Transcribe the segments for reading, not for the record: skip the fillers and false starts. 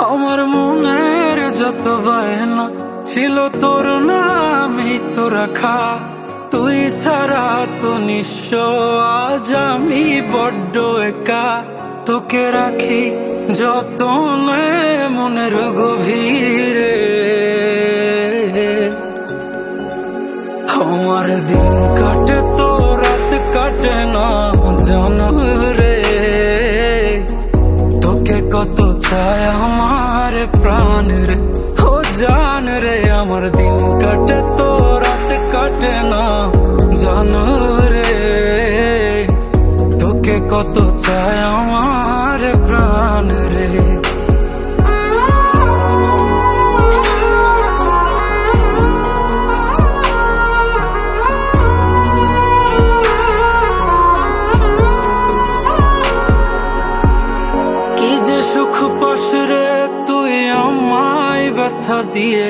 আমার মনের যত বায়না ছিল তোর নামই তো রাখা, তুই ছাড়া তো নিঃস্ব আজ আমি বড্ড একা। তোকে রাখি যতনে মনের গভীরে, আমার দিন কাটে তো রাত কাটে না জানো রে। তোকে কত চায় আমার প্রাণ রে, ও জান রে। আমার দিন কাটে তো রাত কাটে না জানো রে। তোকে কত চায় আমার প্রাণ রে। সুখ পাস রে তুই আমায় ব্যথা দিয়ে,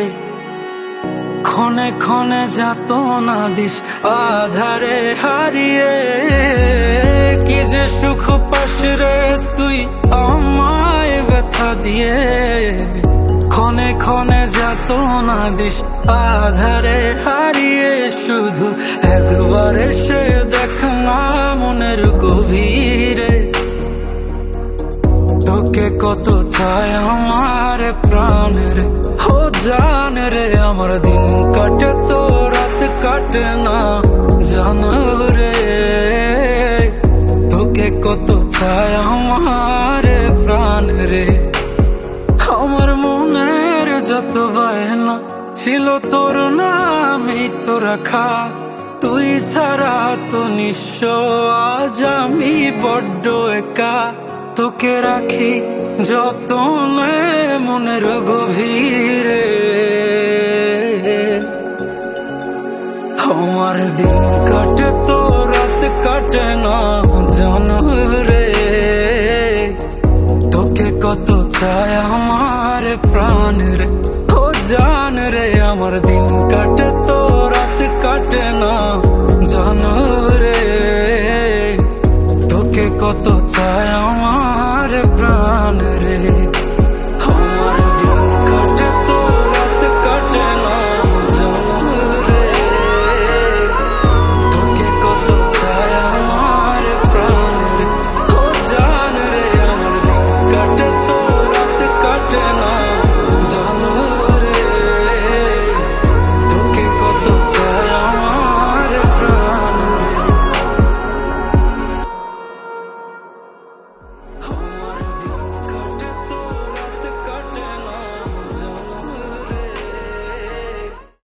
ক্ষণে ক্ষণে যাত না দিস আধারে হারিয়ে। কি যে সুখ পাস রে তুই আমায় ব্যথা দিয়ে, ক্ষণে ক্ষণে যাত না দিস আধারে হারিয়ে। শুধু একবার এসে দেখ না মনের গভীরে, তোকে কত চায় আমার প্রাণ রে, ও জান রে। আমার দিন কাটে তো রাত কাটে না জানো রে। তোকে কত চায় আমার প্রাণ রে। আমার মনের যত বায়না ছিল তোর নামই তো রাখা, তুই ছাড়া তো নিঃস্ব আজ আমি বড্ড একা। তোকে রাখি যতনে মনের গভীরে, আমার দিন কাটে তো রাত কাটে না জানো রে। তোকে কত চায় আমার প্রাণ রে, ও জান রে। আমার দিন কাটে তো রাত কাটে না জানো রে। তোকে কত চায় আমার প্রাণ রে। আমার দিন কাটে তো রাত কাটে না জানো রে। তোকে কত চায় আমার প্রাণ রে, ও জান রে। আমার দিন কাটে তো